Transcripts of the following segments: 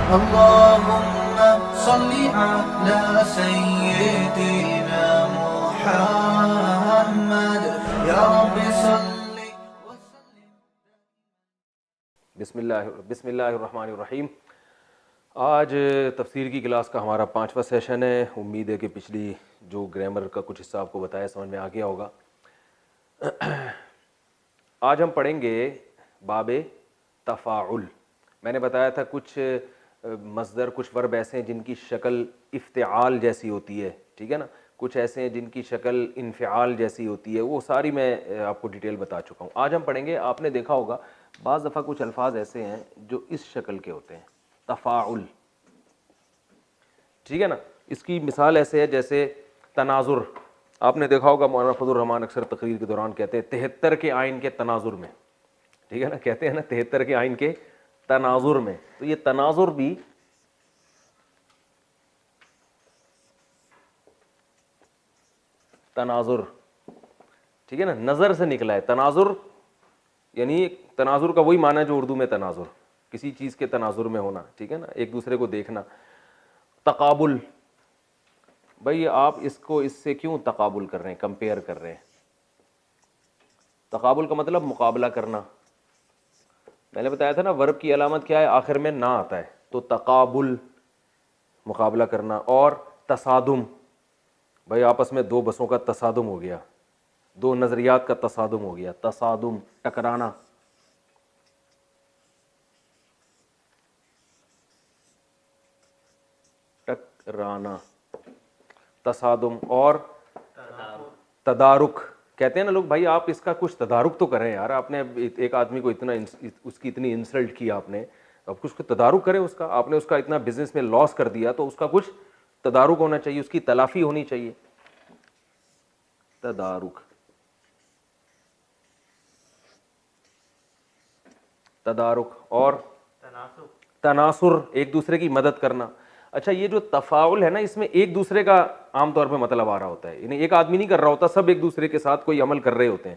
اللهم صل على سيدنا محمد یا رب صل وسلم. بسم اللہ الرحمن الرحیم. آج تفسیر کی کلاس کا ہمارا 5واں سیشن ہے. امید ہے کہ پچھلی جو گرامر کا کچھ حصہ آپ کو بتایا سمجھ میں آ گیا ہوگا. آج ہم پڑھیں گے باب تفاعل. میں نے بتایا تھا کچھ مصدر، کچھ ورب ایسے ہیں جن کی شکل افتعال جیسی ہوتی ہے، ٹھیک ہے نا. کچھ ایسے ہیں جن کی شکل انفعال جیسی ہوتی ہے، وہ ساری میں آپ کو ڈیٹیل بتا چکا ہوں. آج ہم پڑھیں گے، آپ نے دیکھا ہوگا بعض دفعہ کچھ الفاظ ایسے ہیں جو اس شکل کے ہوتے ہیں، تفاعل، ٹھیک ہے نا. اس کی مثال ایسے ہے جیسے تناظر. آپ نے دیکھا ہوگا مولانا فضل الرحمان اکثر تقریر کے دوران کہتے ہیں 73 کے آئین کے تناظر میں، ٹھیک ہے نا، کہتے ہیں نا 73 کے آئین کے تناظر میں. تو یہ تناظر بھی تناظر، ٹھیک ہے نا، نظر سے نکلا ہے. تناظر یعنی تناظر کا وہی معنی ہے جو اردو میں تناظر، کسی چیز کے تناظر میں ہونا، ٹھیک ہے نا، ایک دوسرے کو دیکھنا. تقابل، بھئی آپ اس کو اس سے کیوں تقابل کر رہے ہیں، کمپیئر کر رہے ہیں. تقابل کا مطلب مقابلہ کرنا. میں نے بتایا تھا نا ورب کی علامت کیا ہے، آخر میں نہ آتا ہے. تو تقابل مقابلہ کرنا. اور تصادم، بھئی آپس میں دو بسوں کا تصادم ہو گیا، دو نظریات کا تصادم ہو گیا. تصادم ٹکرانا. ٹکرانا، تصادم. اور تدارک. کہتے ہیں نا لوگ بھائی آپ اس کا کچھ تدارک تو کریں یار، آپ نے ایک آدمی کو اتنا اس کی اتنی انسلٹ کی آپ نے، اب کچھ تدارک کریں اس کا. آپ نے اس کا اتنا بزنس میں لاس کر دیا تو اس کا کچھ تدارک ہونا چاہیے، اس کی تلافی ہونی چاہیے. تدارک، تدارک. اور تناصر، ایک دوسرے کی مدد کرنا. اچھا یہ جو تفاعل ہے نا، اس میں ایک دوسرے کا عام طور پہ مطلب آ رہا ہوتا ہے، یعنی ایک آدمی نہیں کر رہا ہوتا، سب ایک دوسرے کے ساتھ کوئی عمل کر رہے ہوتے ہیں.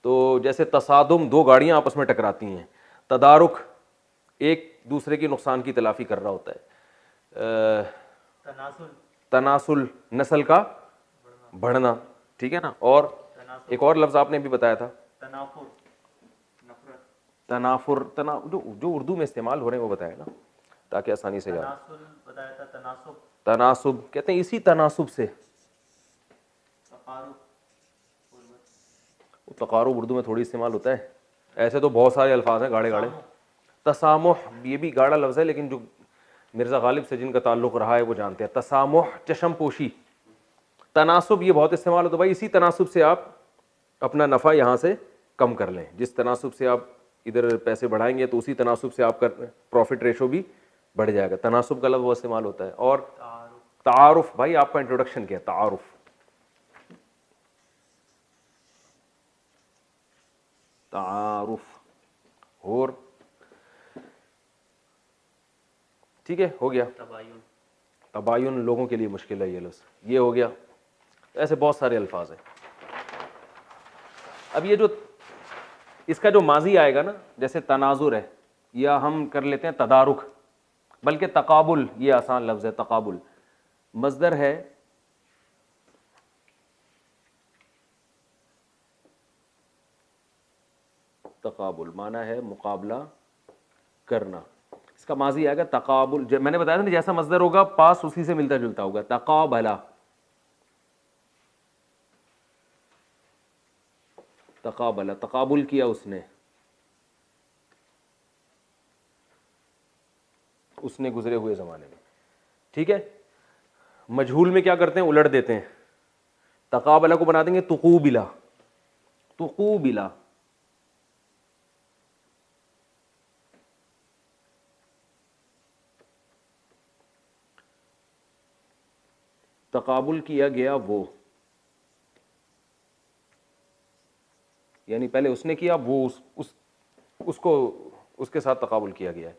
تو جیسے تصادم، دو گاڑیاں آپس میں ٹکراتی ہیں. تدارک، ایک دوسرے کی نقصان کی تلافی کر رہا ہوتا ہے. تناسل، نسل کا بڑھنا، ٹھیک ہے نا. اور ایک اور لفظ آپ نے بھی بتایا تھا، تنافر. جو اردو میں استعمال ہو رہے ہیں وہ بتائے نا تاکہ آسانی سے یاد. تناسب کہتے ہیں اسی تناسب سے. تقارب اردو میں تھوڑی استعمال ہوتا ہے، ایسے تو بہت سارے الفاظ ہیں گاڑے گاڑے. تسامح، یہ بھی گاڑا لفظ ہے لیکن جو مرزا غالب سے جن کا تعلق رہا ہے وہ جانتے ہیں. تسامح، چشم پوشی. تناسب یہ بہت استعمال ہوتا ہے بھائی، اسی تناسب سے آپ اپنا نفع یہاں سے کم کر لیں. جس تناسب سے آپ ادھر پیسے بڑھائیں گے تو اسی تناسب سے آپ کا پروفٹ ریشو بھی بڑھ جائے گا. تناسب کا لفظ وہ استعمال ہوتا ہے. اور تعارف، بھائی آپ کا انٹروڈکشن کیا ہے، تعارف. تعارف. اور ٹھیک ہے، ہو گیا. تباین لوگوں کے لیے مشکل ہے یہ لفظ، یہ ہو گیا. ایسے بہت سارے الفاظ ہیں. اب یہ جو اس کا جو ماضی آئے گا نا، جیسے تناظر ہے، یا ہم کر لیتے ہیں تدارک، بلکہ تقابل یہ آسان لفظ ہے. تقابل مصدر ہے تقابل، معنی ہے مقابلہ کرنا. اس کا ماضی آئے گا تقابل. میں نے بتایا تھا نا جیسا مصدر ہوگا پاس اسی سے ملتا جلتا ہوگا. تقابلا، تقابلا، تقابل کیا اس نے گزرے ہوئے زمانے میں، ٹھیک ہے. مجہول میں کیا کرتے ہیں، الٹ دیتے ہیں. تقابلا کو بنا دیں گے تقوبلا. تقوبلا، تقابل کیا گیا وہ، یعنی پہلے اس نے کیا، وہ اس کو اس کے ساتھ تقابل کیا گیا ہے.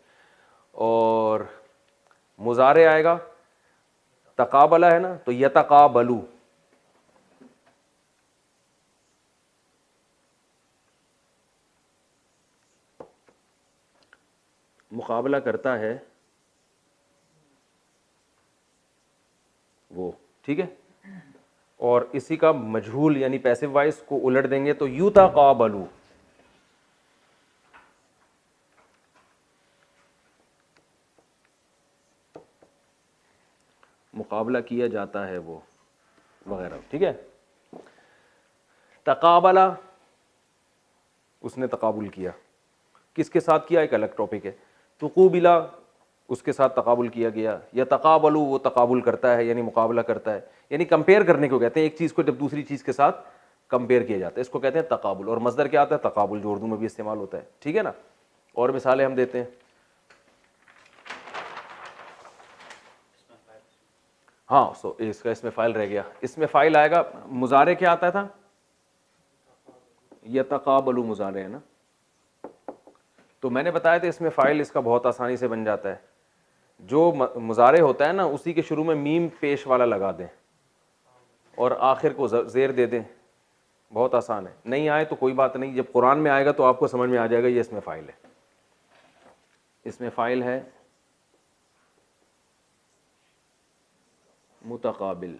اور مضارع آئے گا، تقابلہ ہے نا تو یتقابلو، مقابلہ کرتا ہے وہ, ٹھیک ہے. اور اسی کا مجہول یعنی پیسو وائس کو الٹ دیں گے تو یتقابلو. مقابلہ کیا جاتا ہے وہ وغیرہ, ٹھیک ہے. تقابلہ, اس نے تقابل کیا, کس کے ساتھ کیا ایک الگ ٹاپک ہے. تقوبلہ, اس کے ساتھ تقابل کیا گیا. یا تقابلو, وہ تقابل کرتا ہے یعنی مقابلہ کرتا ہے, یعنی کمپیئر کرنے کو کہتے ہیں, ایک چیز کو جب دوسری چیز کے ساتھ کمپیئر کیا جاتا ہے اس کو کہتے ہیں تقابل. اور مصدر کیا آتا ہے؟ تقابل, جو اردو میں بھی استعمال ہوتا ہے, ٹھیک ہے نا. اور مثالیں ہم دیتے ہیں. ہاں اس کا اس میں فائل رہ گیا. اس میں فائل آئے گا, مضارع کیا آتا تھا؟ یتقابلو مضارع ہے نا. تو میں نے بتایا تھا اس میں فائل اس کا بہت آسانی سے بن جاتا ہے. جو مضارع ہوتا ہے نا اسی کے شروع میں میم پیش والا لگا دیں اور آخر کو زیر دے دیں, بہت آسان ہے. نہیں آئے تو کوئی بات نہیں, جب قرآن میں آئے گا تو آپ کو سمجھ میں آ جائے گا یہ اس میں فائل ہے. اس میں فائل ہے متقابل,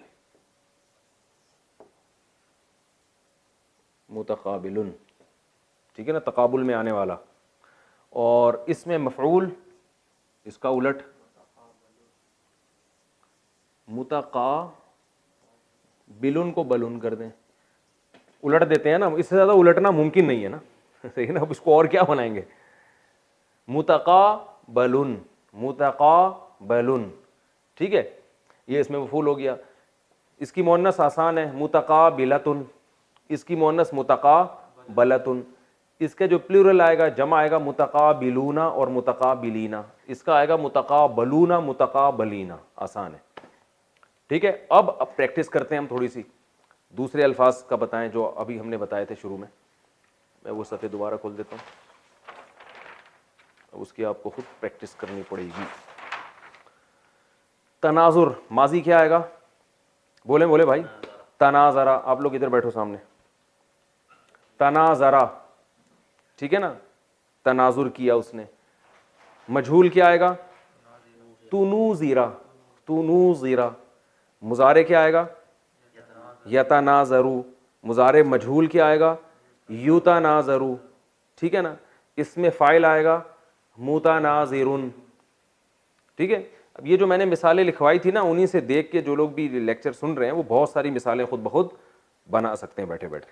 متقابلن, ٹھیک ہے نا, تقابل میں آنے والا. اور اس میں مفعول, اس کا الٹ متقابلن کو بلن کر دیں, الٹ دیتے ہیں نا, اس سے زیادہ الٹنا ممکن نہیں ہے نا, صحیح نا. اب اس کو اور کیا بنائیں گے؟ متقابلن, متقابلن, ٹھیک ہے. یہ اس میں مفعول ہو گیا. اس کی مؤنث آسان ہے, متقابلتن, اس کی مؤنث متقابلتن. اس کا جو پلورل آئے گا, جمع آئے گا متقابلون اور متقابلین. اس کا آئے گا متقابلون متقابلین, آسان ہے, ٹھیک ہے. اب پریکٹس کرتے ہیں ہم تھوڑی سی, دوسرے الفاظ کا بتائیں جو ابھی ہم نے بتائے تھے شروع میں. میں وہ صفحے دوبارہ کھول دیتا ہوں, اب اس کی آپ کو خود پریکٹس کرنی پڑے گی. تناظر, ماضی کیا آئے گا؟ بولیں بولے بھائی. تناظرا, آپ لوگ ادھر بیٹھو سامنے. تناظرا, ٹھیک ہے نا, تناظر کیا اس نے. مجہول کیا آئے گا؟ تنوزیرا, تنوزیرا. مضارع کیا آئے گا؟ یتناظرو. مضارع مجہول کیا آئے گا؟ یتناظرو, ٹھیک ہے نا. اس میں فاعل آئے گا متناظرن, ٹھیک ہے. اب یہ جو میں نے مثالیں لکھوائی تھی نا, انہی سے دیکھ کے جو لوگ بھی لیکچر سن رہے ہیں وہ بہت ساری مثالیں خود بخود بنا سکتے ہیں بیٹھے بیٹھے.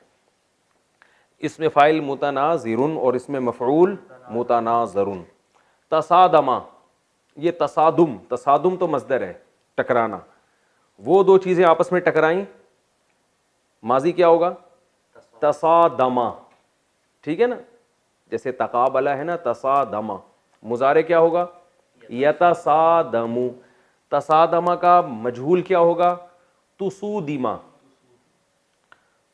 اس میں فاعل متناظرن اور اس میں مفعول متناظرن. تصادما, یہ تصادم, تصادم تو مصدر ہے, ٹکرانا. وہ دو چیزیں آپس میں ٹکرائیں, ماضی کیا ہوگا؟ تصادما, ٹھیک ہے نا. جیسے تقابلہ ہے نا, تصادما. مضارع کیا ہوگا؟ یتصادمو. تصادما کا مجہول کیا ہوگا؟ تسودیما.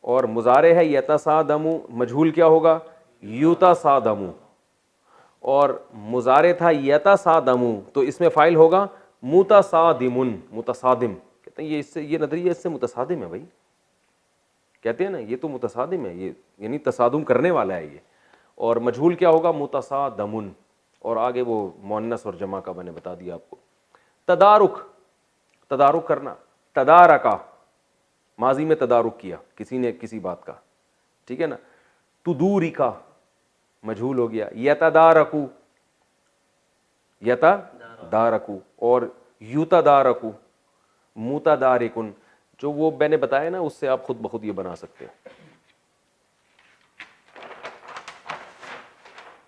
اور مضارع ہے یتصادمو, مجہول کیا ہوگا؟ یتصادمو. اور مضارع تھا یتصادمو تو اس میں فاعل ہوگا متصادمن, متصادم. کہتے ہیں یہ اس سے, یہ نظریہ اس سے متصادم ہے بھائی, کہتے ہیں نا یہ تو متصادم ہے, یہ یعنی تصادم کرنے والا ہے یہ. اور مجہول کیا ہوگا؟ متصادمن. اور آگے وہ مؤنث اور جمع کا میں نے بتا دیا آپ کو. تدارک, تدارک کرنا. تدارکا, ماضی میں تدارک کیا کسی نے کسی بات کا, ٹھیک ہے نا. تدورکا, مجہول ہو گیا. یتدارکو, یتدارکو. اور یتدارکو, متدارکن. جو وہ میں نے بتایا نا اس سے آپ خود بخود یہ بنا سکتے ہیں,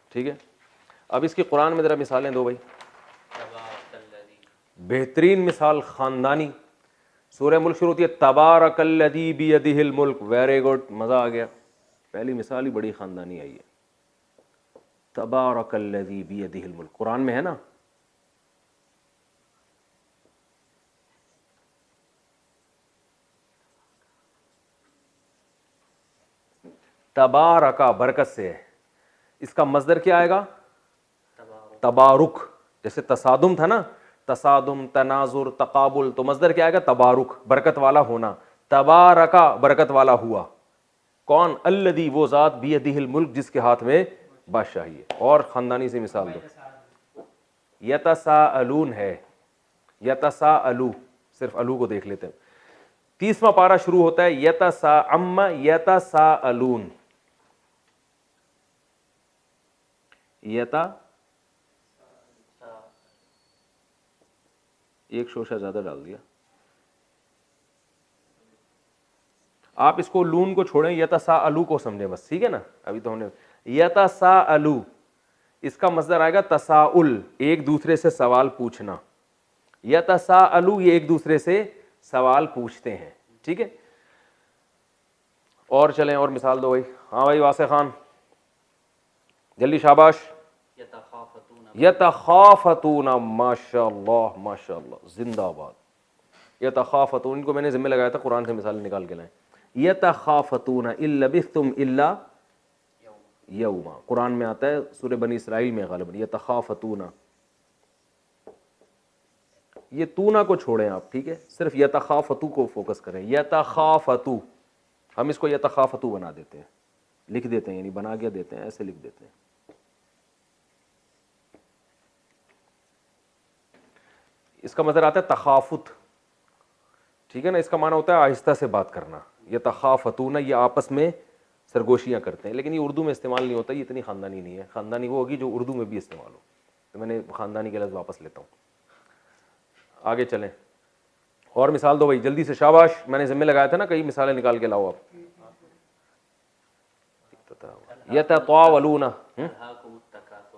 ٹھیک ہے. اب اس کی قرآن میں ذرا مثالیں دو بھائی. بہترین مثال خاندانی, سورہ ملک شروع ہوتی ہے تبارک الذی بیدہ الملک. ویری گڈ, مزہ آ گیا, پہلی مثال ہی بڑی خاندانی آئی ہے. تبارک الذی بیدہ الملک, قرآن میں ہے نا. تبارکا برکت سے ہے. اس کا مصدر کیا آئے گا؟ تبارک. جیسے تصادم تھا نا, تصادم, تناظر, تقابل, تو مصدر کیا آئے گا؟ تبارک, برکت والا ہونا. تبارکا, برکت والا ہوا. کون؟ الذی, وہ ذات, بیدہ الملک, جس کے ہاتھ میں بادشاہی ہے. اور خاندانی سے مثال دو. یتساءلون ہے, یتساءلو, صرف الو کو دیکھ لیتے ہیں. 30واں پارہ شروع ہوتا ہے یتساءم یتساءلون. ایک شوشہ زیادہ ڈال دیا. آپ اس کو لون کو چھوڑیں, یتساءلو کو سمجھیں بس, ٹھیک ہے نا. ابھی تو ہم نے یتساءلو, اس کا مصدر آئے گا تساؤل, ایک دوسرے سے سوال پوچھنا. یتساءلو یہ ایک دوسرے سے سوال پوچھتے ہیں, ٹھیک ہے. اور چلیں اور مثال دو بھائی. ہاں بھائی واسع خان جلدی, شاباش. یتخافتون, ماشاء اللہ ماشاء اللہ, زندہ باد. یتخافتون, ان کو میں نے ذمہ لگایا تھا قرآن سے مثال نکال کے لائیں. یتخافتون ان لبثتم الا یوما, قرآن میں آتا ہے سورہ بنی اسرائیل میں غالباً. یتخافتون, یہ تونا کو چھوڑیں آپ, ٹھیک ہے, صرف یتخافتو کو فوکس کریں. یتخافتو, ہم اس کو یتخافتو بنا دیتے ہیں, لکھ دیتے ہیں, یعنی بنا کے دیتے ہیں, ایسے لکھ دیتے ہیں. اس کا مطلب آتا ہے تخافت, ٹھیک ہے نا. اس کا معنی ہوتا ہے آہستہ سے بات کرنا. یتخافتون, یہ آپس میں سرگوشیاں کرتے ہیں, لیکن یہ اردو میں استعمال نہیں ہوتا, یہ اتنی خاندانی نہیں ہے. خاندانی وہ ہوگی جو اردو میں بھی استعمال ہو, تو میں نے خاندانی کے لفظ واپس لیتا ہوں. آگے چلیں, اور مثال دو بھائی جلدی سے, شاباش. میں نے ذمہ لگایا تھا نا, کئی مثالیں نکال کے لاؤ آپ. یتطاولون,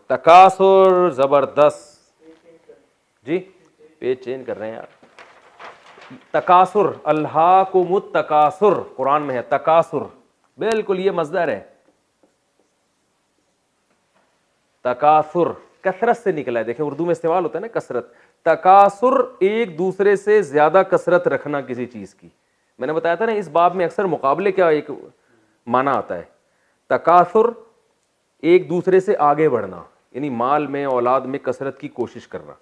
تکاثر, زبردست جی, پیج چینج کر رہے ہیں یار. تکاثر, الہاکم التکاثر, قرآن میں ہے تکاثر, بالکل یہ مصدر ہے. تکاثر کثرت سے نکلا ہے, دیکھیں اردو میں استعمال ہوتا ہے نا کثرت. تکاثر ایک دوسرے سے زیادہ کثرت رکھنا کسی چیز کی. میں نے بتایا تھا نا اس باب میں اکثر مقابلے کا ایک معنی آتا ہے. تکاثر ایک دوسرے سے آگے بڑھنا, یعنی مال میں, اولاد میں کثرت کی کوشش کرنا.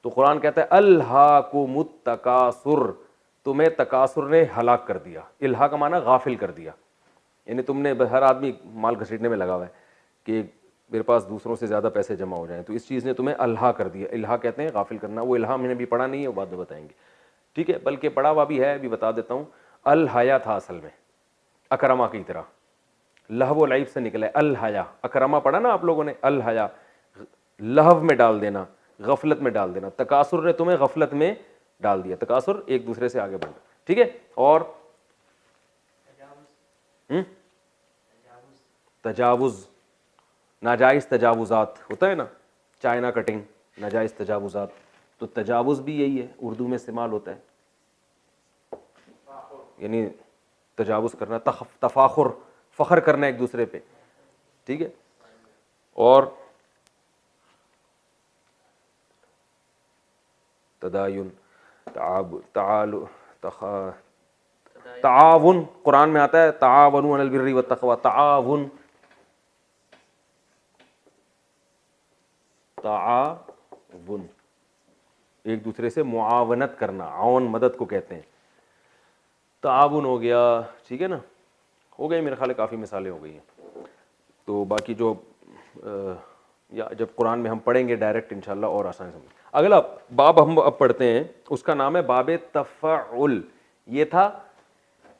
تو قرآن کہتا ہے الہاکم التکاثر, تمہیں تکاثر نے ہلاک کر دیا. الہا کا معنی غافل کر دیا, یعنی تم نے, ہر آدمی مال گھسیٹنے میں لگا ہوا ہے کہ میرے پاس دوسروں سے زیادہ پیسے جمع ہو جائیں, تو اس چیز نے تمہیں الہا کر دیا. الہا کہتے ہیں غافل کرنا. وہ الہا میں نے بھی پڑھا نہیں ہے, وہ بعد میں بتائیں گے, ٹھیک ہے, بلکہ پڑھا ہوا بھی ہے, ابھی بتا دیتا ہوں. الحیا تھا اصل میں اکرما کی طرح, لہو و لعب سے نکلا ہے الحیا. اکرما پڑھا نا آپ لوگوں نے, الحیا لہو میں ڈال دینا, غفلت میں ڈال دینا. تکاثر نے تمہیں غفلت میں ڈال دیا. تکاثر ایک دوسرے سے آگے بڑھنا, ٹھیک ہے. اور تجاوز, ناجائز تجاوزات ہوتا ہے نا, چائنا کٹنگ, ناجائز تجاوزات. تو تجاوز بھی یہی ہے, اردو میں استعمال ہوتا ہے, یعنی تجاوز کرنا, تفاخر, فخر کرنا ایک دوسرے پہ, ٹھیک ہے. اور تداین, تعاون, قرآن میں آتا ہے تعاونوا علی البر والتقوی. تعاون, تعاون ایک دوسرے سے معاونت کرنا, عون مدد کو کہتے ہیں. تعاون ہو گیا, ٹھیک ہے نا. ہو گئی میرے خیال ہے, کافی مثالیں ہو گئی ہیں. تو باقی جو یا جب قرآن میں ہم پڑھیں گے ڈائریکٹ انشاءاللہ اور آسانی سمجھ. اگلا باب ہم اب پڑھتے ہیں, اس کا نام ہے باب تفاعل. یہ تھا,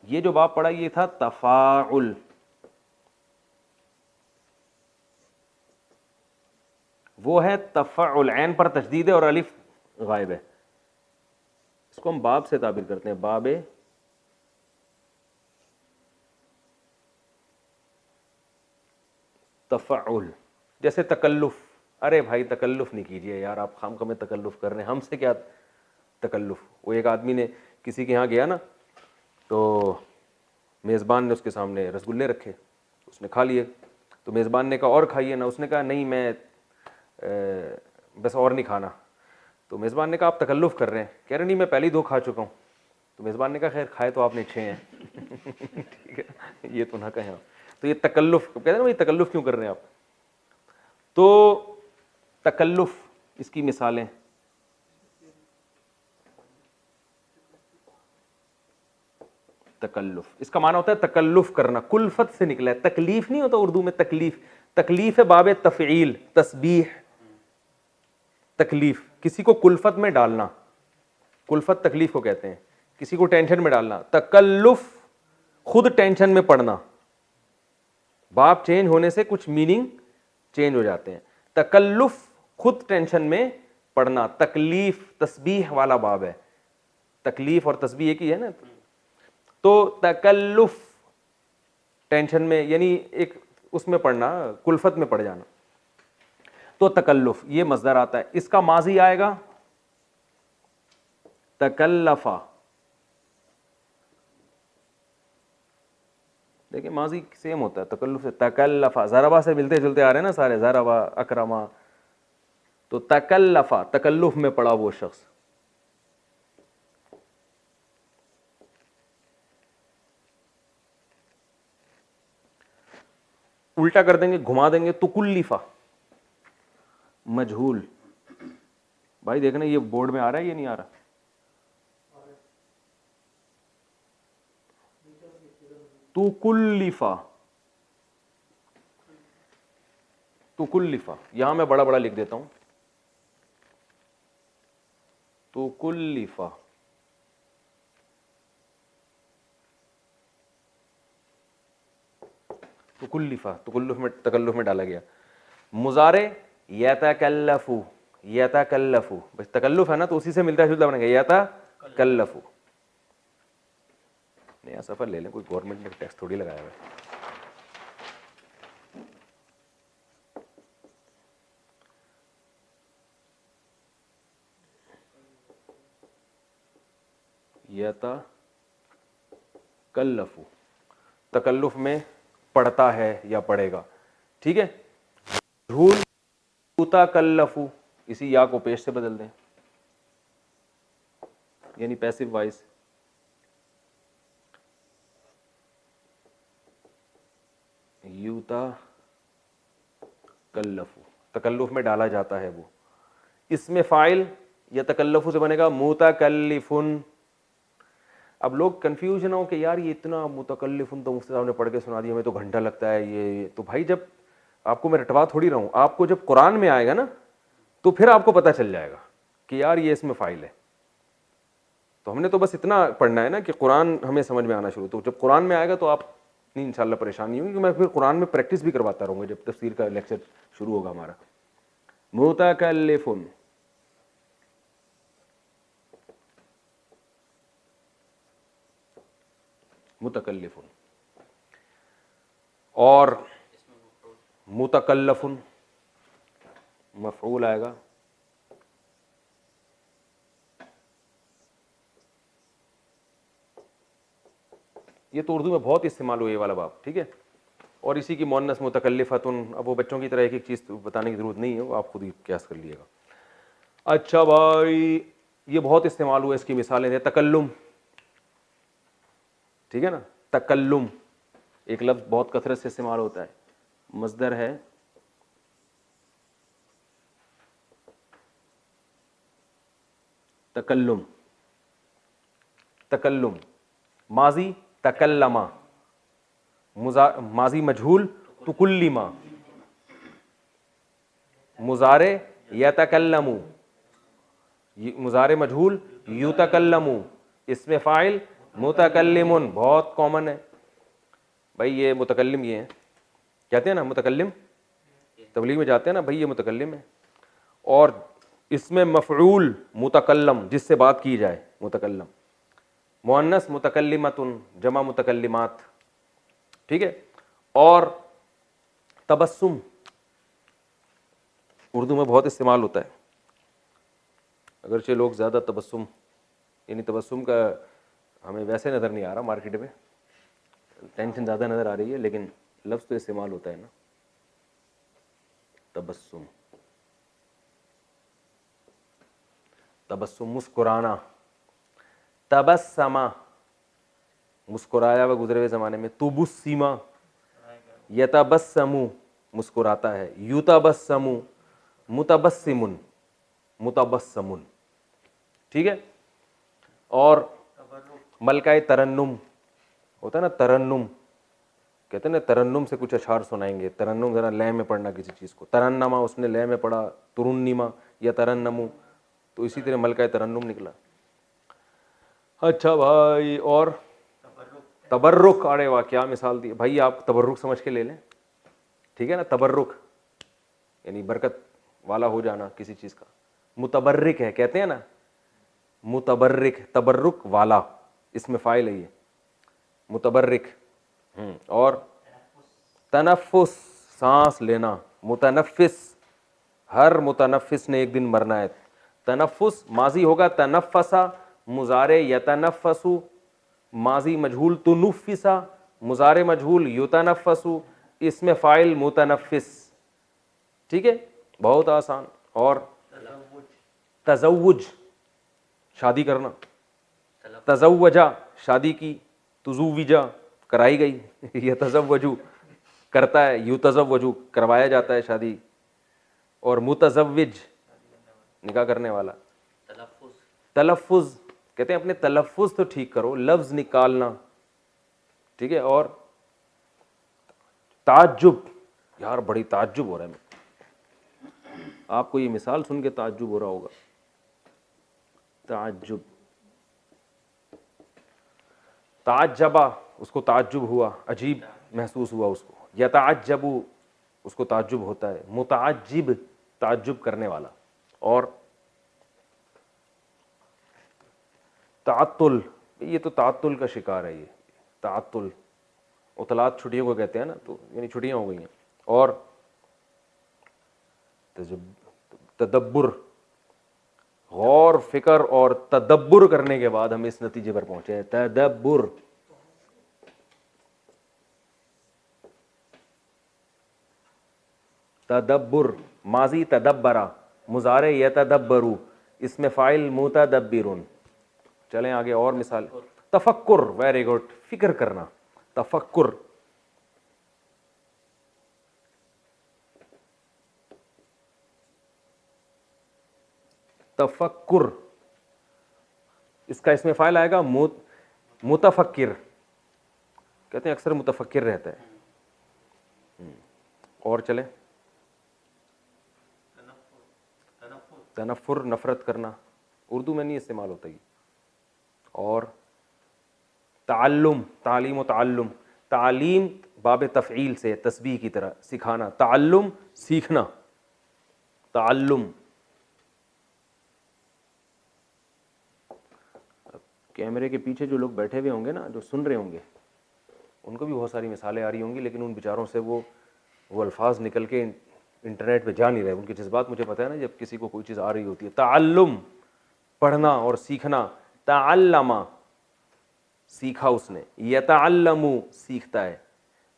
یہ جو باب پڑھا یہ تھا تفاعل. وہ ہے تفاعل, عین پر تشدید ہے اور الف غائب ہے. اس کو ہم باب سے تعبیر کرتے ہیں, باب تفاعل. جیسے تکلف, ارے بھائی تکلف نہیں کیجیے یار, آپ خام خواہ میں تکلف کر رہے ہیں, ہم سے کیا تکلف. وہ ایک آدمی نے کسی کے یہاں گیا نا, تو میزبان نے اس کے سامنے رسگلے رکھے, اس نے کھا لیے. تو میزبان نے کہا اور کھائیے نا, اس نے کہا نہیں میں بس اور نہیں کھانا. تو میزبان نے کہا آپ تکلف کر رہے ہیں. کہہ رہے نہیں میں پہلے ہی 2 کھا چکا ہوں. تو میزبان نے کہا خیر کھائے تو آپ نے 6 ہیں. ٹھیک ہے, یہ تو نہ کہیں آپ. تو یہ تکلف کہتے ہیں نا, یہ تکلف کیوں کر رہے ہیں آپ. تو تکلف, اس کی مثالیں, تکلف اس کا معنی ہوتا ہے تکلف کرنا, کلفت سے نکلا ہے. تکلیف نہیں ہوتا اردو میں, تکلیف, تکلیف ہے باب تفعیل, تسبیح, تکلیف, کسی کو کلفت میں ڈالنا. کلفت تکلیف کو کہتے ہیں, کسی کو ٹینشن میں ڈالنا. تکلف خود ٹینشن میں پڑنا, باب چینج ہونے سے کچھ میننگ چینج ہو جاتے ہیں. تکلف خود ٹینشن میں پڑنا. تکلیف تسبیح والا باب ہے, تکلیف اور تسبیح ایک ہی ہے نا. تو تکلف ٹینشن میں یعنی ایک اس میں پڑھنا, کلفت میں پڑ جانا. تو تکلف یہ مصدر آتا ہے. اس کا ماضی آئے گا تکلفا. دیکھیں ماضی سیم ہوتا ہے تکلف سے. تکلفا ضربا سے ملتے جلتے آ رہے ہیں نا سارے, ضربا اکرما. تو تکلفا تکلف میں پڑا وہ شخص. الٹا کر دیں گے, گھما دیں گے, تکلفا مجہول. بھائی دیکھنا یہ بورڈ میں آ رہا ہے یہ نہیں آ رہا؟ تکلفا, تکلفا یہاں میں بڑا بڑا لکھ دیتا ہوں. تکلفا تکلفا تکلف میں ڈالا گیا. مضارع یتکلفو, یتکلفو بس تکلف ہے نا تو اسی سے ملتا جلتا بنے گا یتکلفو. نیا سفر لے لیں, کوئی گورنمنٹ نے ٹیکس تھوڑی لگایا ہوا ہے. یتکلفو تکلف میں پڑھتا ہے یا پڑھے گا, ٹھیک ہے. مجہول یتکلفو, اسی یا کو پیش سے بدل دیں یعنی پیسو وائس. یتکلفو تکلف میں ڈالا جاتا ہے وہ. اس میں فاعل یا تکلفو سے بنے گا متکلفن. اب لوگ کنفیوژن ہو کہ یار یہ اتنا متکلفن تو مفتی صاحب نے پڑھ کے سنا دیا, ہمیں تو گھنٹہ لگتا ہے یہ. تو بھائی جب آپ کو میں رٹوا تھوڑی رہا ہوں, آپ کو جب قرآن میں آئے گا نا تو پھر آپ کو پتہ چل جائے گا کہ یار یہ اس میں فاعل ہے. تو ہم نے تو بس اتنا پڑھنا ہے نا کہ قرآن ہمیں سمجھ میں آنا شروع. تو جب قرآن میں آئے گا تو آپ نہیں انشاءاللہ پریشان نہیں ہوں گی, میں پھر قرآن میں پریکٹس بھی کرواتا رہوں گا جب تفسیر کا لیکچر شروع ہوگا ہمارا. متکلفن متکلفن. اور متکلفن مفعول آئے گا. یہ تو اردو میں بہت استعمال ہوئی یہ والا باب, ٹھیک ہے. اور اسی کی مؤنث متکلفتن. اب وہ بچوں کی طرح ایک ایک چیز بتانے کی ضرورت نہیں ہے, وہ آپ خود ہی قیاس کر لیے گا. اچھا بھائی یہ بہت استعمال ہوا, اس کی مثالیں ہیں. تکلم, ٹھیک ہے نا. تکلم ایک لفظ بہت کثرت سے استعمال ہوتا ہے, مصدر ہے تکلم. تکلم ماضی تکلما, ماضی مجہول تکلما, مضارع یتکلمو, مضارع مجہول یتکلمو, اس میں فاعل متکلمن. بہت کامن ہے بھائی یہ متکلم, یہ ہے کہتے ہیں نا متکلم, تبلیغ میں جاتے ہیں نا بھائی یہ متکلم ہے. اور اس میں مفعول متکلم, جس سے بات کی جائے, متکلم. مؤنث متکلمتن, جمع متکلمات, ٹھیک ہے. اور تبسم اردو میں بہت استعمال ہوتا ہے, اگرچہ لوگ زیادہ تبسم یعنی تبسم کا ہمیں ویسے نظر نہیں آ رہا مارکیٹ میں, ٹینشن زیادہ نظر آ رہی ہے, لیکن لفظ تو استعمال ہوتا ہے نا تبسم. تبسم مسکرانا, تبسما مسکرایا ہوا گزرے ہوئے زمانے میں. تبسما یتبسمو مسکراتا ہے. یتبسمو متبسمن, متبسمن, ٹھیک ہے. اور ملکہ ترنم ہوتا ہے نا, ترنم کہتے ہیں نا ترنم سے کچھ اشعار سنائیں گے. ترنم ذرا لے میں پڑھنا کسی چیز کو, ترنما اس نے لے میں پڑھا, ترنما یا ترنمو, تو اسی طرح ملکہ ترنم نکلا. اچھا بھائی، اور تبرک، ارے واہ کیا مثال دی بھائی، آپ تبرک سمجھ کے لے لیں، ٹھیک ہے نا، تبرک یعنی برکت والا ہو جانا کسی چیز کا. متبرک ہے کہتے ہیں نا، متبرک، تبرک والا، اس میں فاعل ہے یہ متبرک. اور تنفس، سانس لینا، متنفس، ہر متنفس نے ایک دن مرنا ہے. تنفس ماضی ہوگا تنفسا، مضارع یتنفس، ماضی مجہول تنفسا، مضارع مجہول یتنفس، اس میں فاعل متنفس. ٹھیک ہے، بہت آسان. اور تزوج، شادی کرنا، تزوجا شادی کی، تزوجا کرائی گئی، یتزوجو کرتا ہے، یتزوجو کروایا جاتا ہے شادی. اور متزوج نکاح کرنے والا. تلفظ کہتے ہیں اپنے تلفظ تو ٹھیک کرو، لفظ نکالنا. ٹھیک ہے. اور تعجب، یار بڑی تعجب ہو رہا ہے، آپ کو یہ مثال سن کے تعجب ہو رہا ہوگا. تعجب، تعجبا اس کو تعجب ہوا، عجیب محسوس ہوا اس کو. یتعجب اس کو تعجب ہوتا ہے. متعجب تعجب کرنے والا. اور تعطل، یہ تو تعطل کا شکار ہے، یہ تعطل، عطلات چھٹیوں کو کہتے ہیں نا، تو یعنی چھٹیاں ہو گئی ہیں. اور تدبر، غور فکر اور تدبر کرنے کے بعد ہم اس نتیجے پر پہنچے ہیں. تدبر، تدبر ماضی تدبرا، مضارع یتدبرو، اس میں فاعل متدبرون. چلیں آگے اور مثال. تفکر، ویری گڈ، فکر کرنا، تفکر. تفکر اس کا اس میں فاعل آئے گا متفکر، کہتے ہیں اکثر متفکر رہتا ہے. اور چلیں، تنفر نفرت کرنا، اردو میں نہیں استعمال ہوتا یہ. اور تعلم، تعلیم و تعلم، تعلیم باب تفعیل سے تسبیح کی طرح سکھانا، تعلم سیکھنا، تعلم. کیمرے کے پیچھے جو لوگ بیٹھے ہوئے ہوں گے نا، جو سن رہے ہوں گے، ان کو بھی بہت ساری مثالیں آ رہی ہوں گی، لیکن ان بیچاروں سے وہ الفاظ نکل کے انٹرنیٹ پہ جا نہیں رہے. ان کے جذبات مجھے پتہ ہے نا، جب کسی کو کوئی چیز آ رہی ہوتی ہے. تعلم پڑھنا اور سیکھنا، تعلم سیکھا اس نے، یتعلم سیکھتا ہے،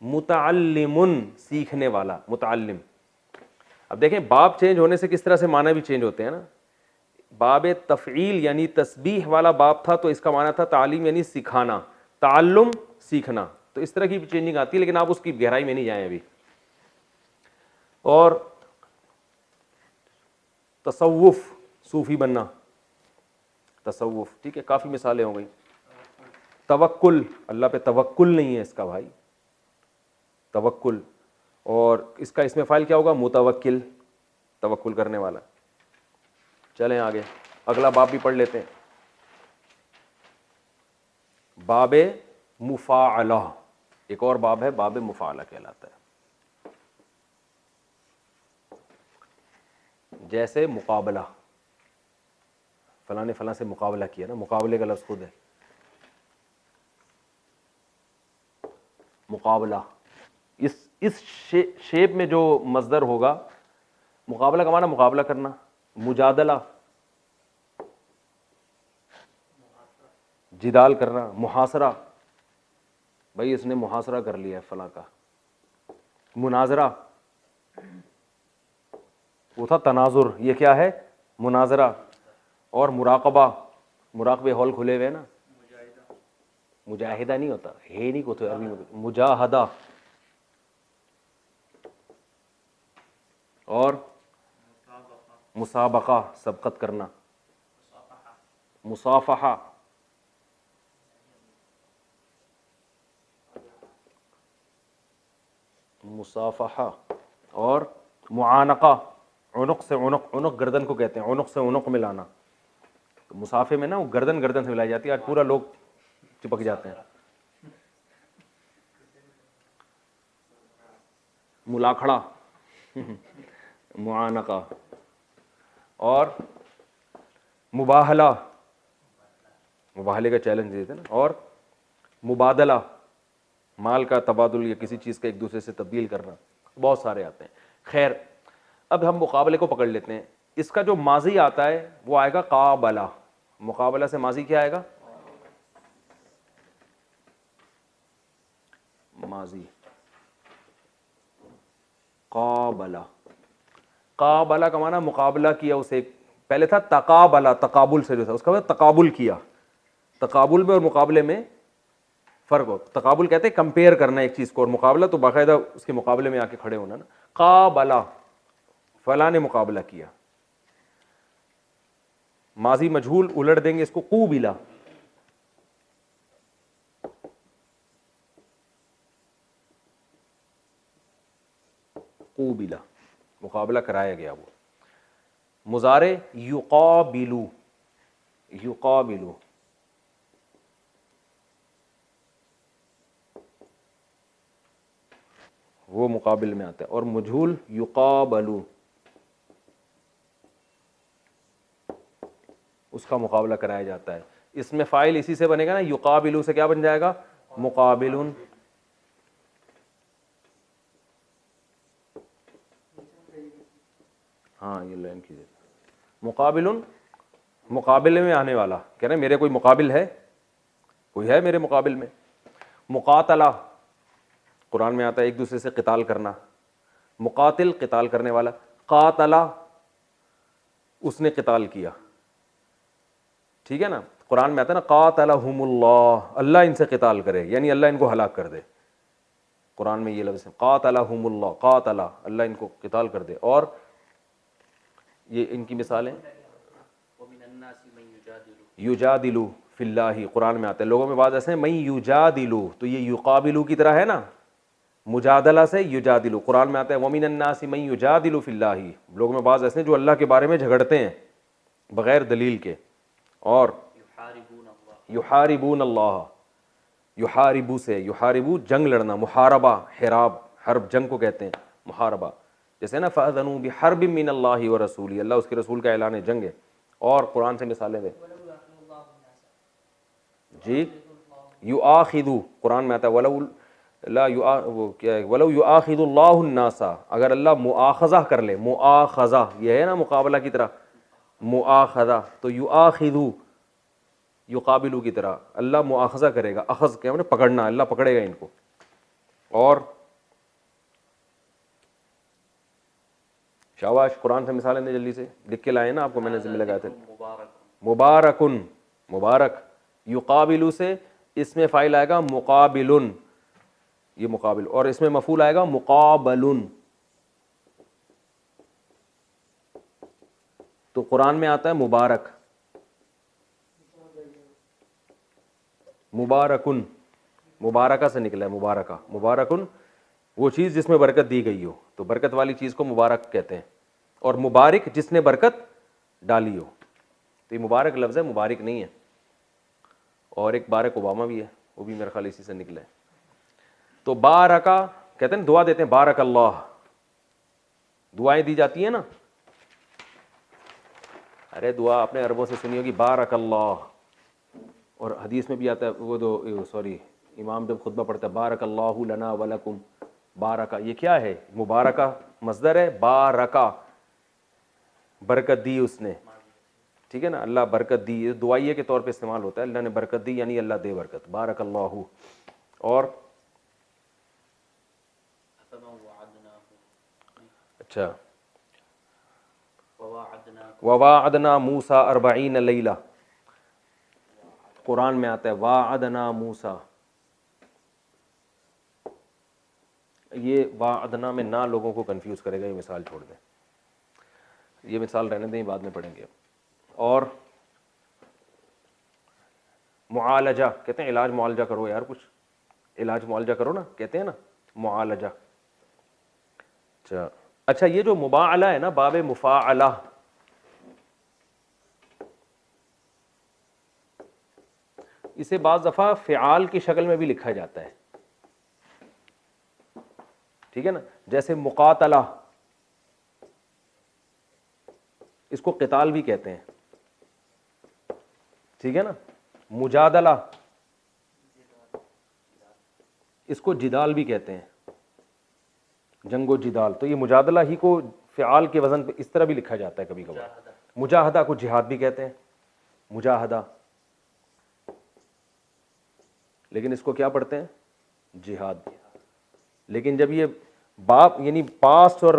متعلم سیکھنے والا، متعلم. اب دیکھیں باب چینج ہونے سے کس طرح سے معنی بھی چینج ہوتے ہیں نا. باب تفعیل یعنی تسبیح والا باب تھا تو اس کا معنی تھا تعلیم یعنی سکھانا، تعلم سیکھنا. تو اس طرح کی بھی چینجنگ آتی ہے، لیکن آپ اس کی گہرائی میں نہیں جائیں ابھی. اور تصوف، صوفی بننا، تصوف. ٹھیک ہے، کافی مثالیں ہو گئی. توکل، اللہ پہ توکل نہیں ہے اس کا بھائی، توکل. اور اس کا اس میں فاعل کیا ہوگا؟ متوکل، توکل کرنے والا. چلیں آگے، اگلا باب بھی پڑھ لیتے ہیں. باب مفاعلہ، ایک اور باب ہے، باب مفاعلہ کہلاتا ہے. جیسے مقابلہ، فلاں نے فلاں سے مقابلہ کیا نا، مقابلے کا لفظ خود ہے مقابلہ. اس شیپ میں جو مصدر ہوگا، مقابلہ کا معنی مقابلہ کرنا، مجادلہ جدال کرنا، محاصرہ، بھائی اس نے محاصرہ کر لیا ہے فلاں کا. مناظرہ وہ تھا تناظر، یہ کیا ہے؟ مناظرہ. اور مراقبہ، مراقبے ہال کھلے ہوئے نا، مجاہدہ نہیں ہوتا ہے، نہیں کو تو عربی میں مجاہدہ. اور مسابقہ سبقت کرنا، مصافحہ، مصافحہ. اور معانقہ، عنق سے عنق، عنق گردن کو کہتے ہیں، عنق سے عنق ملانا. تو مسافے میں نا وہ گردن گردن سے ملائی جاتی ہے, آج پورا لوگ چپک جاتے ہیں. ملاکھڑا, معانقہ, اور مباہلہ, مباہلے کا چیلنج دیتے ہیں نا, اور مبادلہ, مال کا تبادل یا کسی چیز کا ایک دوسرے سے تبدیل کرنا, بہت سارے آتے ہیں. خیر اب ہم مقابلے کو پکڑ لیتے ہیں. اس کا جو ماضی آتا ہے وہ آئے گا قابلہ. مقابلہ سے ماضی کیا آئے گا؟ ماضی قابلہ. قابلہ کا معنی مقابلہ کیا اسے. پہلے تھا تقابلہ, تقابل سے جو تھا اس کا مطلب تقابل کیا. تقابل میں اور مقابلے میں فرق ہو. تقابل کہتے ہیں کمپیئر کرنا ایک چیز کو, اور مقابلہ تو باقاعدہ اس کے مقابلے میں آ کے کھڑے ہونا نا. قابلہ, فلاں نے مقابلہ کیا. ماضی مجہول الٹ دیں گے اس کو قوبلہ. قوبلہ, مقابلہ کرایا گیا. وہ مضارع یقابلو, یقابلو, وہ مقابل میں آتا ہے. اور مجہول یقابلو, اس کا مقابلہ کرایا جاتا ہے. اس میں فاعل اسی سے بنے گا نا, یقابلو سے کیا بن جائے گا؟ مقابلن. ہاں یہ لائن کیجیے. مقابلن, مقابلے میں آنے والا. کہہ رہے ہیں میرے کوئی مقابل ہے, کوئی ہے میرے مقابل میں. مقاتلہ, قرآن میں آتا ہے ایک دوسرے سے قتال کرنا. مقاتل, قتال کرنے والا. قاتلہ, اس نے قتال کیا. ٹھیک ہے نا. قرآن میں آتا ہے نا قاتلہم اللہ, اللہ ان سے قتال کرے, یعنی اللہ ان کو ہلاک کر دے. قرآن میں یہ لفظ ہے قاتلہم اللہ, قاتلہ, اللہ ان کو قتال کر دے. اور یہ ان کی مثالیں یجادلو فی اللہ, قرآن میں آتا ہے. لوگوں میں بعض ایسے ہیں من یجادلو, تو یہ یقابلو کی طرح ہے نا, مجادلہ سے یجادلو. قرآن میں آتا ہے ومن الناس من یجادل فی اللہ, لوگوں میں بعض ایسے ہیں جو اللہ کے بارے میں جھگڑتے ہیں بغیر دلیل کے. اور یحاربون اللہ, یحاربو سے, یحاربو جنگ لڑنا, محاربہ, حراب, حرب جنگ کو کہتے ہیں, محاربہ. جیسے نا فأذنوا بحرب من اللہ ورسولہ, اللہ اس کے رسول کا اعلان جنگ ہے. اور قرآن سے مثالیں دیں جی. یؤاخذو, قرآن میں آتا ہے ولو لا وہ کیا ہے, ولو یؤاخذ اللہ الناس, اگر اللہ مؤاخذہ کر لے. مؤاخذہ یہ ہے نا مقابلہ کی طرح, مؤاخذہ. تو یؤاخذو, یقابلو کی طرح اللہ مؤاخذہ کرے گا. اخذ کیا ہے پکڑنا, اللہ پکڑے گا ان کو. اور شاباش, قرآن سے مثالیں دیں جلدی سے, لکھ کے لائے نا آپ کو, میں نے ذمہ لگایا تھا. مبارکن, مبارک. یقابلو سے اس میں فاعل آئے گا مقابلن, یہ مقابل. اور اس میں مفعول آئے گا مقابلن. تو قرآن میں آتا ہے مبارک, مبارکن, مبارکہ سے نکلا ہے مبارکہ. مبارکن وہ چیز جس میں برکت دی گئی ہو, تو برکت والی چیز کو مبارک کہتے ہیں. اور مبارک جس نے برکت ڈالی ہو. تو یہ مبارک لفظ ہے, مبارک نہیں ہے. اور ایک بارک اوباما بھی ہے, وہ بھی میرے خیال اسی سے نکلا ہے. تو بارکا کہتے ہیں دعا دیتے ہیں, بارک اللہ, دعائیں دی جاتی ہیں نا. ارے دعا آپ نے عربوں سے سنی ہوگی, بارک اللہ. اور حدیث میں بھی آتا ہے, وہ دو سوری امام جب خطبہ پڑھتا ہے بارک اللہ لنا ولکم, بارکا یہ کیا ہے؟ مبارکہ مصدر ہے, بارکا برکت دی اس نے. ٹھیک ہے نا, اللہ برکت دی, دعائیے کے طور پہ استعمال ہوتا ہے. اللہ نے برکت دی یعنی اللہ دے برکت, بارک اللہ. اور اچھا, وواعدنا موسیٰ 40 لیلہ, قرآن میں آتا ہے واعدنا موسیٰ. یہ واعدنا میں نہ لوگوں کو کنفیوز کرے گا, یہ مثال چھوڑ دیں, یہ مثال رہنے دیں, بعد میں پڑھیں گے. اور معالجہ کہتے ہیں, علاج معالجہ کرو یار, کچھ علاج معالجہ کرو نا, کہتے ہیں نا معالجہ. اچھا یہ جو مباعلہ ہے نا, باب مفاعلہ, اسے بعض دفعہ فعال کی شکل میں بھی لکھا جاتا ہے, ٹھیک ہے نا, جیسے مقاتلہ, اس کو قتال بھی کہتے ہیں, ٹھیک ہے نا. مجادلہ, اس کو جدال بھی کہتے ہیں, جنگ و جدال. تو یہ مجادلہ ہی کو فعال کے وزن پہ اس طرح بھی لکھا جاتا ہے کبھی کبھار. مجاہدہ کو جہاد بھی کہتے ہیں, مجاہدہ, لیکن اس کو کیا پڑھتے ہیں, جہاد. لیکن جب یہ باپ یعنی پاسٹ اور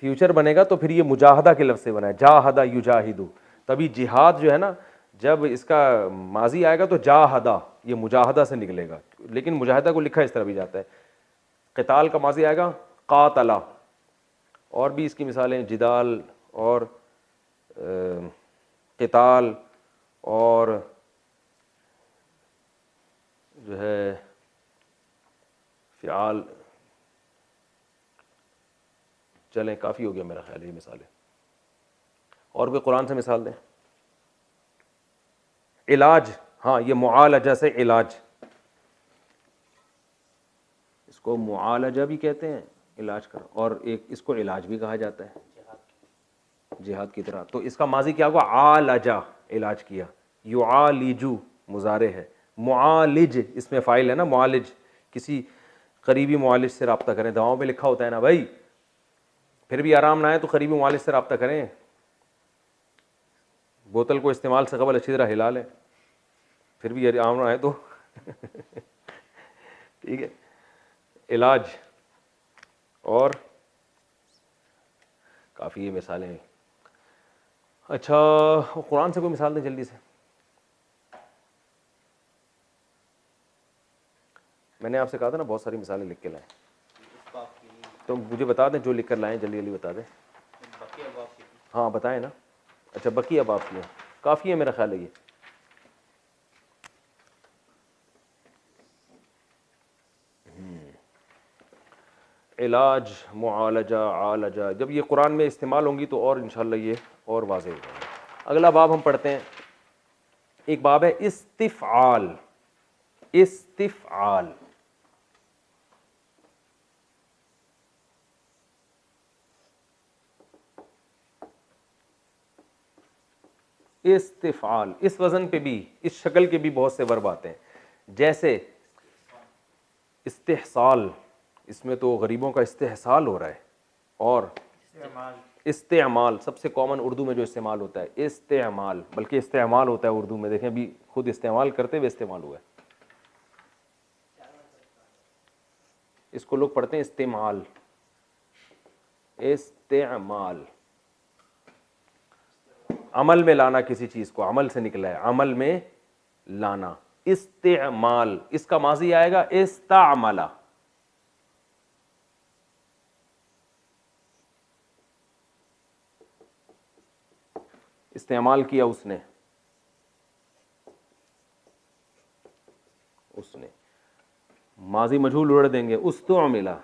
فیوچر بنے گا تو پھر یہ مجاہدہ کے لفظ سے بنا ہے, جاہدہ یجاہدو. تبھی جہاد جو ہے نا, جب اس کا ماضی آئے گا تو جاہدہ, یہ مجاہدہ سے نکلے گا, لیکن مجاہدہ کو لکھا اس طرح بھی جاتا ہے. قتال کا ماضی آئے گا قاتلہ. اور بھی اس کی مثالیں جدال اور قتال اور جو ہے فعال. چلیں کافی ہو گیا میرا خیال ہے یہ مثالیں, اور کوئی قرآن سے مثال دیں. علاج, ہاں یہ معالجہ سے علاج, اس کو معالجہ بھی کہتے ہیں, علاج کا, اور ایک اس کو علاج بھی کہا جاتا ہے جہاد کی طرح. تو اس کا ماضی کیا ہوگا, عالجہ, علاج کیا. یعالجو مضارع ہے, معالج اس میں فاعل ہے نا, معالج. کسی قریبی معالج سے رابطہ کریں, دواؤں پہ لکھا ہوتا ہے نا بھائی, پھر بھی آرام نہ آئے تو قریبی معالج سے رابطہ کریں. بوتل کو استعمال سے قبل اچھی طرح ہلا لیں, پھر بھی آرام نہ آئے تو ٹھیک ہے. علاج اور کافی یہ مثالیں ہیں. اچھا قرآن سے کوئی مثال دیں جلدی سے. میں نے آپ سے کہا تھا نا بہت ساری مثالیں لکھ کے لائیں, تو مجھے بتا دیں جو لکھ کر لائیں, جلدی جلدی بتا دیں. ہاں بتائیں نا. اچھا بقیہ باب کی ہیں, کافی ہے میرا خیال ہے یہ. علاج, معالجہ, عالجہ, جب یہ قرآن میں استعمال ہوں گی تو اور انشاءاللہ یہ اور واضح ہو جائے گا. اگلا باب ہم پڑھتے ہیں, ایک باب ہے استفعال. استفعال, استفعال, اس وزن پہ بھی, اس شکل کے بھی بہت سے ورب آتے ہیں, جیسے استحصال, اس میں تو غریبوں کا استحصال ہو رہا ہے. اور استعمال, سب سے کامن اردو میں جو استعمال ہوتا ہے استعمال, بلکہ استعمال ہوتا ہے اردو میں, دیکھیں ابھی خود استعمال کرتے ہوئے استعمال ہوا ہے. اس کو لوگ پڑھتے ہیں استعمال. استعمال, عمل میں لانا کسی چیز کو, عمل سے نکلا ہے, عمل میں لانا. استعمال, اس کا ماضی آئے گا استعملا. استعمال کیا اس نے, اس نے. ماضی مجہول اڑ دیں گے, استعملا.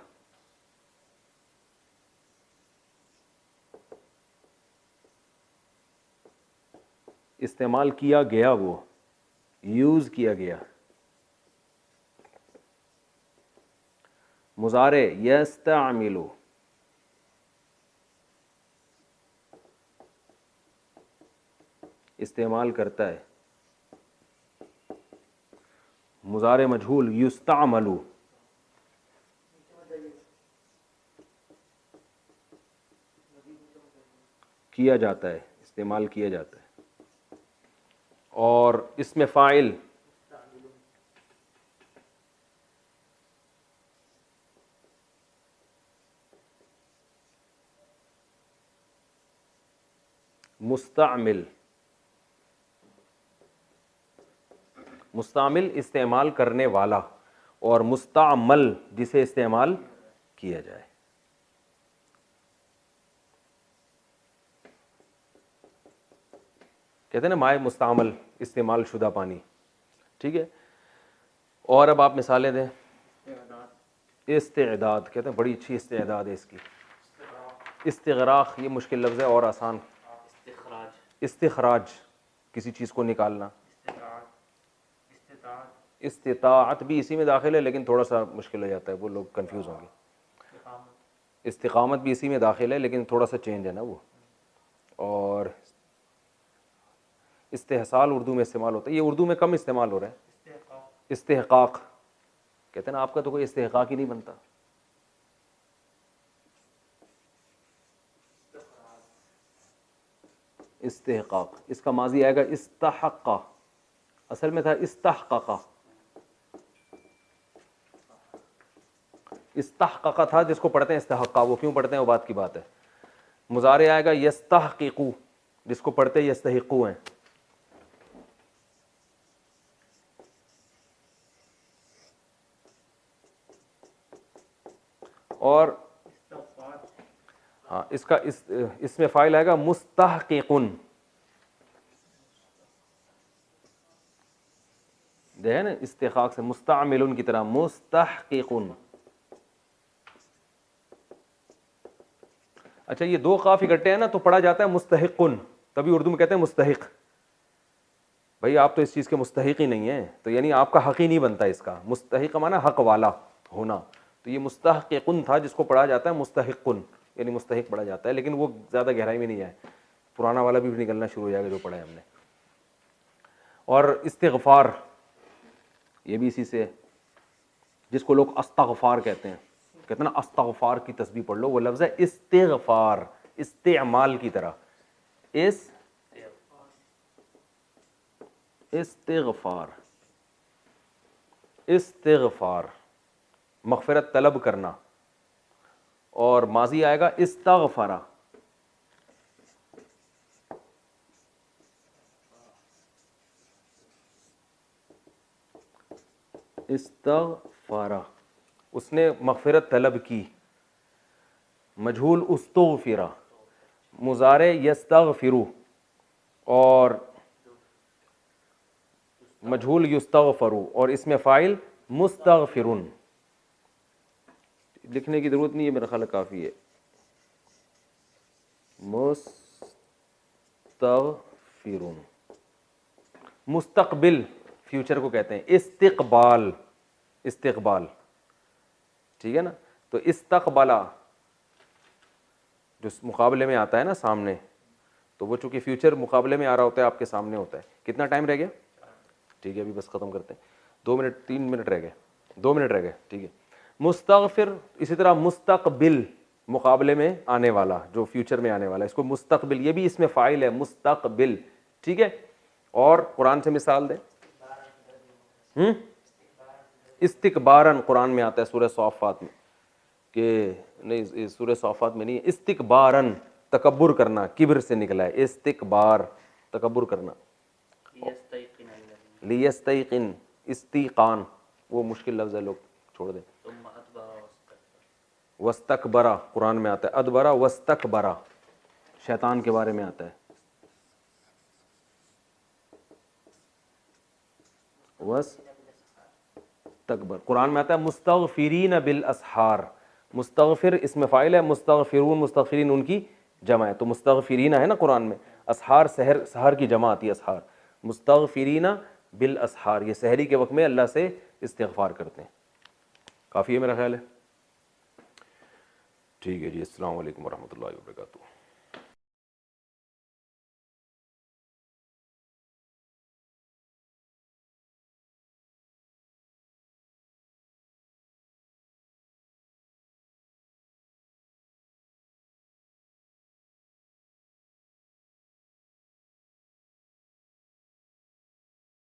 استعمال کیا گیا, وہ یوز کیا گیا. مضارع یستعمل, استعمال کرتا ہے. مضارع مجہول یستعمل, کیا جاتا ہے, استعمال کیا جاتا ہے. اور اس میں فاعل مستعمل. مستعمل استعمال کرنے والا, اور مستعمل جسے استعمال کیا جائے. کہتے ہیں نا مائع مستعمل, استعمال شدہ پانی, ٹھیک ہے. اور اب آپ مثالیں دیں. استعداد, کہتے ہیں بڑی اچھی استعداد ہے اس کی. استغراق, یہ مشکل لفظ ہے اور آسان. استخراج, کسی چیز کو نکالنا. استطاعت بھی اسی میں داخل ہے لیکن تھوڑا سا مشکل ہو جاتا ہے, وہ لوگ کنفیوز ہوں گے. استقامت بھی اسی میں داخل ہے لیکن تھوڑا سا چینج ہے نا وہ. اور استحصال اردو میں استعمال ہوتا ہے, یہ اردو میں کم استعمال ہو رہا ہے. استحقاق کہتے ہیں نا, آپ کا تو کوئی استحقاق ہی نہیں بنتا. استحقاق, اس کا ماضی آئے گا استحقا, اصل میں تھا استحققا. استحققا تھا جس کو پڑھتے ہیں استحقا, وہ کیوں پڑھتے ہیں وہ بات کی بات ہے. مضارع آئے گا یستحققو, جس کو پڑھتے یستحقو ہیں. اور ہاں اس کا اس میں فاعل آئے گا مستحققن. دیکھیں نا استحقاق سے مستعمل کی طرح مستحققن. اچھا یہ دو قاف اکٹھے ہیں نا تو پڑھا جاتا ہے مستحقن, تبھی اردو میں کہتے ہیں مستحق. بھائی آپ تو اس چیز کے مستحق ہی نہیں ہیں, تو یعنی آپ کا حق ہی نہیں بنتا اس کا. مستحق معنی حق والا ہونا, تو یہ مستحققن تھا جس کو پڑھا جاتا ہے مستحقن, یعنی مستحق پڑھا جاتا ہے, لیکن وہ زیادہ گہرائی میں نہیں ہے, پرانا والا بھی نکلنا شروع ہو جائے گا جو پڑھا ہے ہم نے. اور استغفار یہ بھی اسی سے ہے, جس کو لوگ استغفار کہتے ہیں. کہتے ہیں نا استغفار کی تسبیح پڑھ لو, وہ لفظ ہے استغفار, استعمال کی طرح. استغفار, استغفار مغفرت طلب کرنا. اور ماضی آئے گا استغفرا. استغفرا, اس نے مغفرت طلب کی. مجہول استغفرا, مضارع یستغفرو, اور مجہول یستغفرو, اور اس میں فاعل مستغفرون. لکھنے کی ضرورت نہیں ہے, میرا خیال کافی ہے. مستغفرون. مستقبل فیوچر کو کہتے ہیں استقبال. استقبال ٹھیک ہے نا. تو استقبلا جو مقابلے میں آتا ہے نا سامنے, تو وہ چونکہ فیوچر مقابلے میں آ رہا ہوتا ہے, آپ کے سامنے ہوتا ہے. کتنا ٹائم رہ گیا؟ ٹھیک ہے ابھی بس ختم کرتے ہیں, 2 منٹ 3 منٹ رہ گئے, 2 منٹ رہ گئے. ٹھیک ہے. مستغفر اسی طرح مستقبل مقابلے میں آنے والا, جو فیوچر میں آنے والا, اس کو مستقبل, یہ بھی اس میں فاعل ہے مستقبل. ٹھیک ہے. اور قرآن سے مثال دیں. استکبارن قرآن میں آتا ہے سورہ صافات میں, کہ نہیں سورہ صافات میں نہیں ہے, استکبارن تکبر کرنا, کبر سے نکلا ہے استکبار, تکبر کرنا. لیستیقن, استیقان وہ مشکل لفظ ہے, لوگ چھوڑ دیں. وستکبرا قرآن میں آتا ہے, ادبرا وستکبرا شیطان کے بارے میں آتا ہے. وستکبر قرآن میں آتا ہے مستغفرین بالاسحار. مستغفر اس میں فاعل ہے, مستغفرون مستغفرین ان کی جمع ہے, تو مستغفرین ہے نا قرآن میں. اسحار سحر کی جمع آتی ہے اسحار. مستغفرین بالاسحار, یہ سحری کے وقت میں اللہ سے استغفار کرتے ہیں. کافی ہے میرا خیال ہے. ٹھیک ہے جی, السلام علیکم ورحمۃ اللہ وبرکاتہ.